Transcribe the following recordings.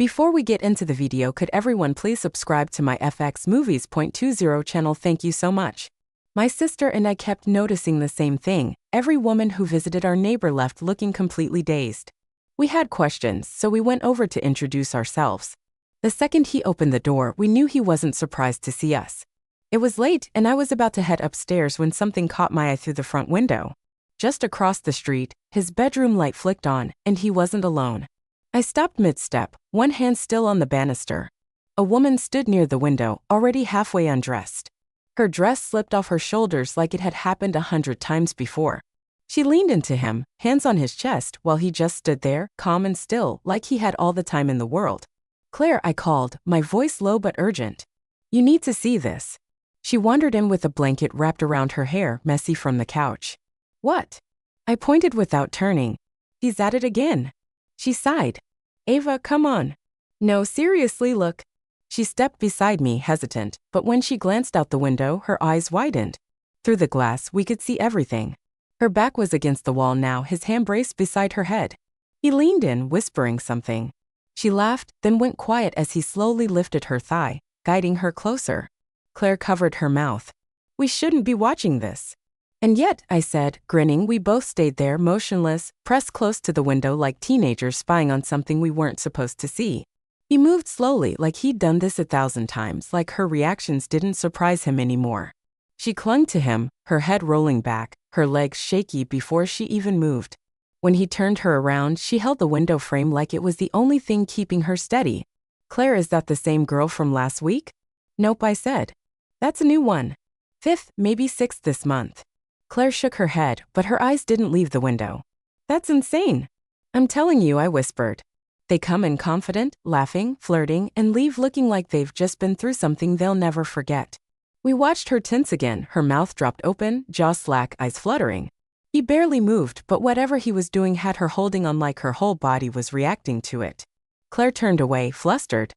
Before we get into the video, could everyone please subscribe to my FXmovies.20 channel? Thank you so much. My sister and I kept noticing the same thing. Every woman who visited our neighbor left looking completely dazed. We had questions, so we went over to introduce ourselves. The second he opened the door, we knew he wasn't surprised to see us. It was late, and I was about to head upstairs when something caught my eye through the front window. Just across the street, his bedroom light flicked on, and he wasn't alone. I stopped mid-step, one hand still on the banister. A woman stood near the window, already halfway undressed. Her dress slipped off her shoulders like it had happened 100 times before. She leaned into him, hands on his chest, while he just stood there, calm and still, like he had all the time in the world. "Claire," I called, my voice low but urgent. "You need to see this." She wandered in with a blanket wrapped around her hair, messy from the couch. "What?" I pointed without turning. "He's at it again." She sighed. "Ava, come on." "No, seriously, look." She stepped beside me, hesitant, but when she glanced out the window, her eyes widened. Through the glass, we could see everything. Her back was against the wall now, his hand braced beside her head. He leaned in, whispering something. She laughed, then went quiet as he slowly lifted her thigh, guiding her closer. Claire covered her mouth. "We shouldn't be watching this." "And yet," I said, grinning, we both stayed there, motionless, pressed close to the window like teenagers spying on something we weren't supposed to see. He moved slowly, like he'd done this 1,000 times, like her reactions didn't surprise him anymore. She clung to him, her head rolling back, her legs shaky before she even moved. When he turned her around, she held the window frame like it was the only thing keeping her steady. "Claire, is that the same girl from last week?" "Nope," I said. "That's a new one. 5th, maybe 6th this month." Claire shook her head, but her eyes didn't leave the window. "That's insane." "I'm telling you," I whispered. "They come in confident, laughing, flirting, and leave looking like they've just been through something they'll never forget." We watched her tense again, her mouth dropped open, jaw slack, eyes fluttering. He barely moved, but whatever he was doing had her holding on like her whole body was reacting to it. Claire turned away, flustered.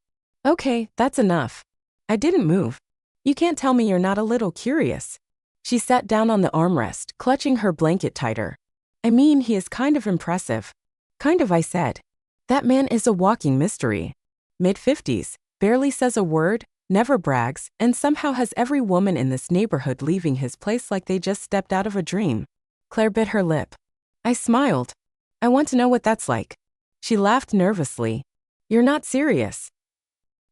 "Okay, that's enough." I didn't move. "You can't tell me you're not a little curious." She sat down on the armrest, clutching her blanket tighter. "I mean, he is kind of impressive." "Kind of," I said. "That man is a walking mystery. Mid-50s, barely says a word, never brags, and somehow has every woman in this neighborhood leaving his place like they just stepped out of a dream." Claire bit her lip. I smiled. "I want to know what that's like." She laughed nervously. "You're not serious."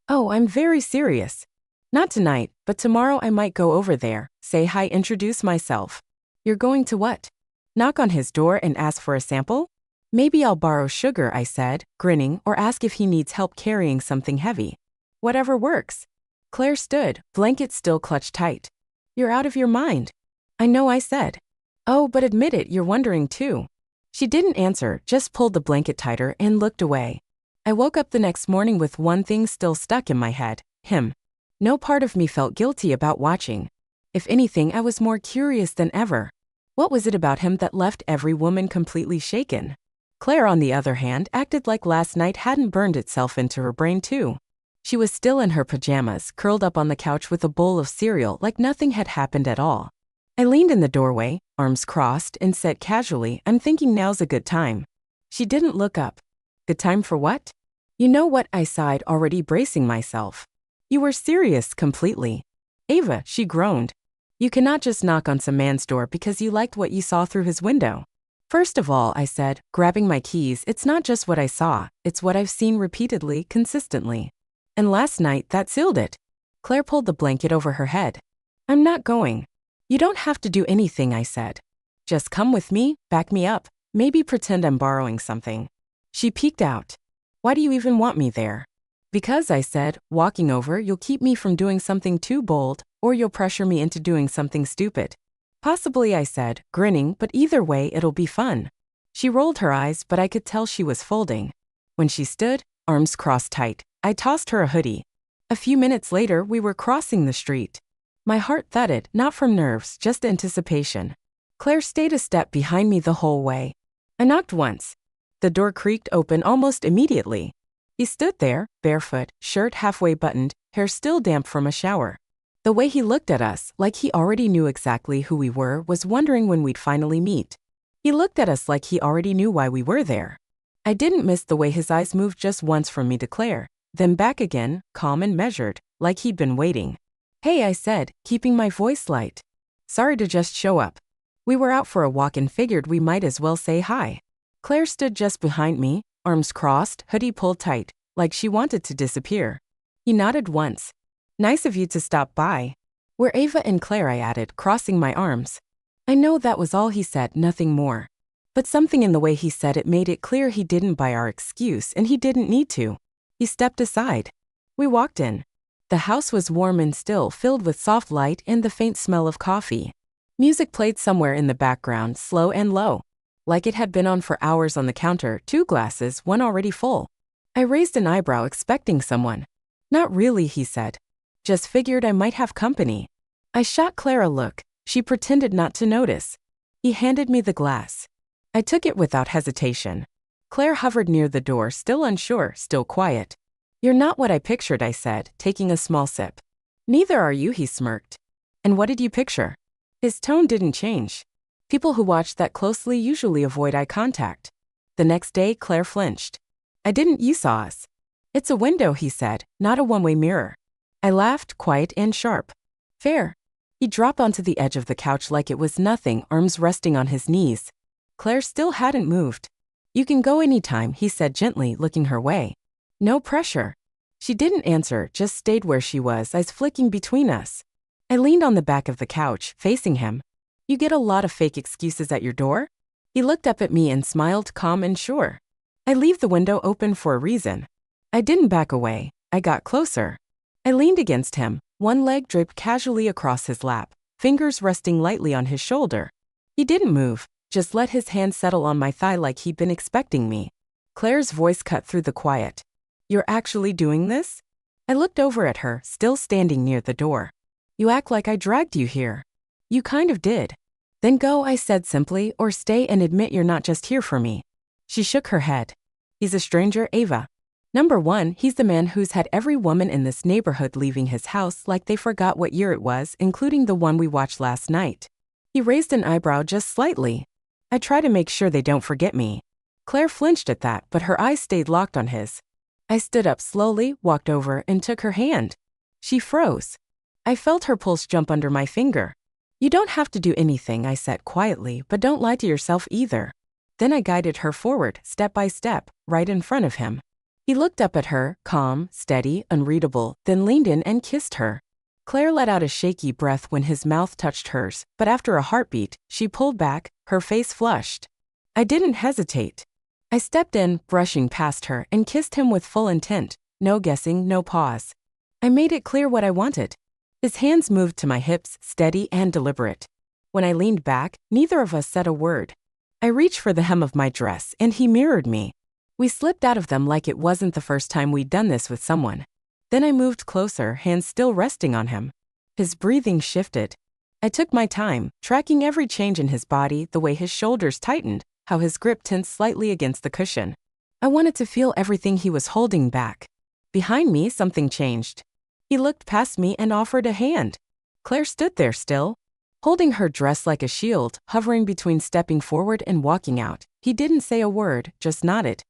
"Oh, I'm very serious. Not tonight, but tomorrow I might go over there, say hi, introduce myself." "You're going to what? Knock on his door and ask for a sample?" "Maybe I'll borrow sugar," I said, grinning, "or ask if he needs help carrying something heavy." "Whatever works." Claire stood, blanket still clutched tight. "You're out of your mind." "I know," I said. "Oh, but admit it, you're wondering too." She didn't answer, just pulled the blanket tighter and looked away. I woke up the next morning with one thing still stuck in my head: him. No part of me felt guilty about watching. If anything, I was more curious than ever. What was it about him that left every woman completely shaken? Claire, on the other hand, acted like last night hadn't burned itself into her brain too. She was still in her pajamas, curled up on the couch with a bowl of cereal like nothing had happened at all. I leaned in the doorway, arms crossed, and said casually, "I'm thinking now's a good time." She didn't look up. "Good time for what?" "You know what," I sighed, already bracing myself. "You were serious completely." "Ava," she groaned. "You cannot just knock on some man's door because you liked what you saw through his window." "First of all," I said, grabbing my keys, "it's not just what I saw, it's what I've seen repeatedly, consistently. And last night, that sealed it." Claire pulled the blanket over her head. "I'm not going." "You don't have to do anything," I said. "Just come with me, back me up, maybe pretend I'm borrowing something." She peeked out. "Why do you even want me there?" "Because," I said, walking over, "you'll keep me from doing something too bold, or you'll pressure me into doing something stupid." "Possibly," I said, grinning, "but either way, it'll be fun." She rolled her eyes, but I could tell she was folding. When she stood, arms crossed tight, I tossed her a hoodie. A few minutes later, we were crossing the street. My heart thudded, not from nerves, just anticipation. Claire stayed a step behind me the whole way. I knocked once. The door creaked open almost immediately. He stood there, barefoot, shirt halfway buttoned, hair still damp from a shower. The way he looked at us, like he already knew exactly who we were, was wondering when we'd finally meet. He looked at us like he already knew why we were there. I didn't miss the way his eyes moved just once from me to Claire, then back again, calm and measured, like he'd been waiting. "Hey," I said, keeping my voice light. "Sorry to just show up. We were out for a walk and figured we might as well say hi." Claire stood just behind me, arms crossed, hoodie pulled tight, like she wanted to disappear. He nodded once. "Nice of you to stop by." "We're Ava and Claire," I added, crossing my arms. I know that was all he said, nothing more. But something in the way he said it made it clear he didn't buy our excuse and he didn't need to. He stepped aside. We walked in. The house was warm and still, filled with soft light and the faint smell of coffee. Music played somewhere in the background, slow and low, like it had been on for hours on the counter, 2 glasses, one already full. I raised an eyebrow, expecting someone. "Not really," he said. "Just figured I might have company." I shot Claire a look. She pretended not to notice. He handed me the glass. I took it without hesitation. Claire hovered near the door, still unsure, still quiet. "You're not what I pictured," I said, taking a small sip. "Neither are you," he smirked. "And what did you picture?" His tone didn't change. People who watch that closely usually avoid eye contact. The next day, Claire flinched. "I didn't. You saw us." "It's a window," he said, "not a one-way mirror." I laughed, quiet and sharp. "Fair." He dropped onto the edge of the couch like it was nothing, arms resting on his knees. Claire still hadn't moved. "You can go anytime," he said gently, looking her way. "No pressure." She didn't answer, just stayed where she was, eyes flicking between us. I leaned on the back of the couch, facing him. "You get a lot of fake excuses at your door?" He looked up at me and smiled, calm and sure. "I leave the window open for a reason." I didn't back away. I got closer. I leaned against him, one leg draped casually across his lap, fingers resting lightly on his shoulder. He didn't move, just let his hand settle on my thigh like he'd been expecting me. Claire's voice cut through the quiet. "You're actually doing this?" I looked over at her, still standing near the door. "You act like I dragged you here." "You kind of did." "Then go," I said simply, "or stay and admit you're not just here for me." She shook her head. "He's a stranger, Ava. Number one, he's the man who's had every woman in this neighborhood leaving his house like they forgot what year it was, including the one we watched last night." He raised an eyebrow just slightly. "I try to make sure they don't forget me." Claire flinched at that, but her eyes stayed locked on his. I stood up slowly, walked over, and took her hand. She froze. I felt her pulse jump under my finger. "You don't have to do anything," I said quietly, "but don't lie to yourself either." Then I guided her forward, step by step, right in front of him. He looked up at her, calm, steady, unreadable, then leaned in and kissed her. Claire let out a shaky breath when his mouth touched hers, but after a heartbeat, she pulled back, her face flushed. I didn't hesitate. I stepped in, brushing past her, and kissed him with full intent, no guessing, no pause. I made it clear what I wanted. His hands moved to my hips, steady and deliberate. When I leaned back, neither of us said a word. I reached for the hem of my dress, and he mirrored me. We slipped out of them like it wasn't the first time we'd done this with someone. Then I moved closer, hands still resting on him. His breathing shifted. I took my time, tracking every change in his body, the way his shoulders tightened, how his grip tensed slightly against the cushion. I wanted to feel everything he was holding back. Behind me, something changed. He looked past me and offered a hand. Claire stood there still, holding her dress like a shield, hovering between stepping forward and walking out. He didn't say a word, just nodded.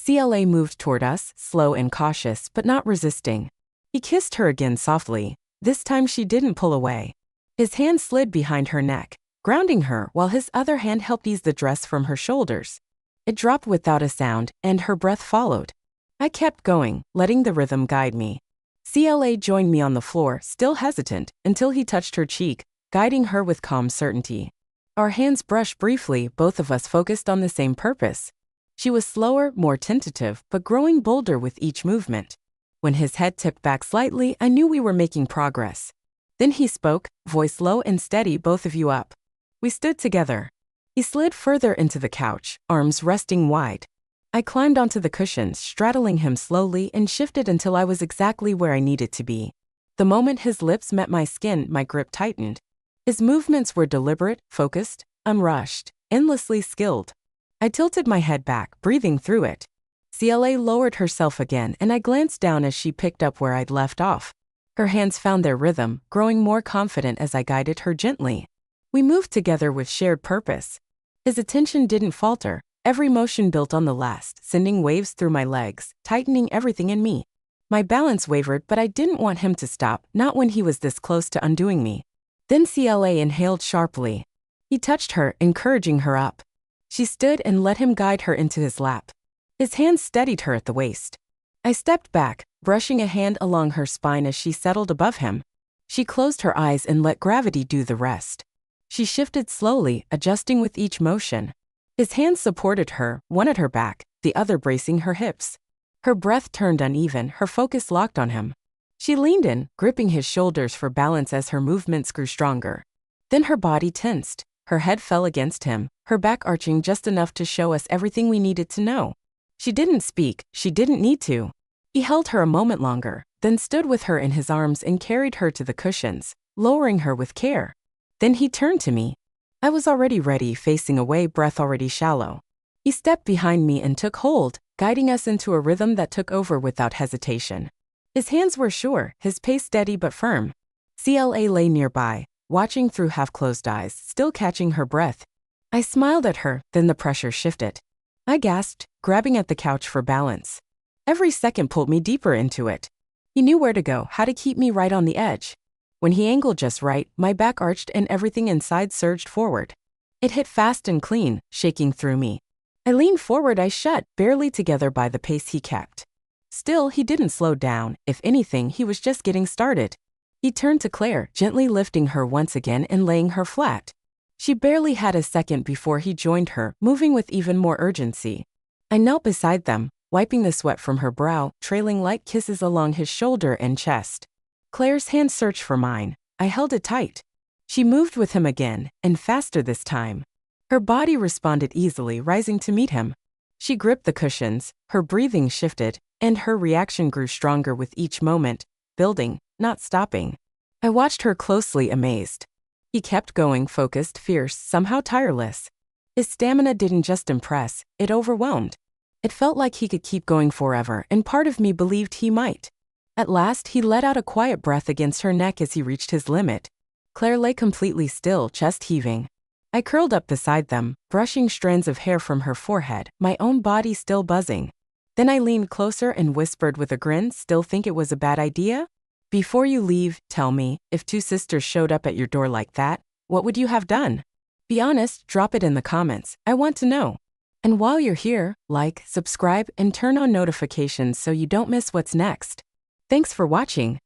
CLA moved toward us, slow and cautious, but not resisting. He kissed her again softly. This time she didn't pull away. His hand slid behind her neck, grounding her, while his other hand helped ease the dress from her shoulders. It dropped without a sound, and her breath followed. I kept going, letting the rhythm guide me. CLA joined me on the floor, still hesitant, until he touched her cheek, guiding her with calm certainty. Our hands brushed briefly, both of us focused on the same purpose. She was slower, more tentative, but growing bolder with each movement. When his head tipped back slightly, I knew we were making progress. Then he spoke, voice low and steady, "Both of you up." We stood together. He slid further into the couch, arms resting wide. I climbed onto the cushions, straddling him slowly, and shifted until I was exactly where I needed to be. The moment his lips met my skin, my grip tightened. His movements were deliberate, focused, unrushed, endlessly skilled. I tilted my head back, breathing through it. CLA lowered herself again, and I glanced down as she picked up where I'd left off. Her hands found their rhythm, growing more confident as I guided her gently. We moved together with shared purpose. His attention didn't falter, Every motion built on the last, sending waves through my legs, tightening everything in me. My balance wavered, but I didn't want him to stop, not when he was this close to undoing me. Then CLA inhaled sharply. He touched her, encouraging her up. She stood and let him guide her into his lap. His hands steadied her at the waist. I stepped back, brushing a hand along her spine as she settled above him. She closed her eyes and let gravity do the rest. She shifted slowly, adjusting with each motion. His hands supported her, one at her back, the other bracing her hips. Her breath turned uneven, her focus locked on him. She leaned in, gripping his shoulders for balance as her movements grew stronger. Then her body tensed. Her head fell against him, her back arching just enough to show us everything we needed to know. She didn't speak, she didn't need to. He held her a moment longer, then stood with her in his arms and carried her to the cushions, lowering her with care. Then he turned to me. I was already ready, facing away, breath already shallow. He stepped behind me and took hold, guiding us into a rhythm that took over without hesitation. His hands were sure, his pace steady but firm. CLA lay nearby, watching through half-closed eyes, still catching her breath. I smiled at her, then the pressure shifted. I gasped, grabbing at the couch for balance. Every second pulled me deeper into it. He knew where to go, how to keep me right on the edge. When he angled just right, my back arched and everything inside surged forward. It hit fast and clean, shaking through me. I leaned forward, eyes shut, barely together by the pace he kept. Still, he didn't slow down. If anything, he was just getting started. He turned to Claire, gently lifting her once again and laying her flat. She barely had a second before he joined her, moving with even more urgency. I knelt beside them, wiping the sweat from her brow, trailing light kisses along his shoulder and chest. Claire's hand searched for mine. I held it tight. She moved with him again, and faster this time. Her body responded easily, rising to meet him. She gripped the cushions, her breathing shifted, and her reaction grew stronger with each moment, building, not stopping. I watched her closely, amazed. He kept going, focused, fierce, somehow tireless. His stamina didn't just impress, it overwhelmed. It felt like he could keep going forever, and part of me believed he might. At last, he let out a quiet breath against her neck as he reached his limit. Claire lay completely still, chest heaving. I curled up beside them, brushing strands of hair from her forehead, my own body still buzzing. Then I leaned closer and whispered with a grin, "Still think it was a bad idea? Before you leave, tell me, if two sisters showed up at your door like that, what would you have done? Be honest, drop it in the comments, I want to know. And while you're here, like, subscribe, and turn on notifications so you don't miss what's next. Thanks for watching.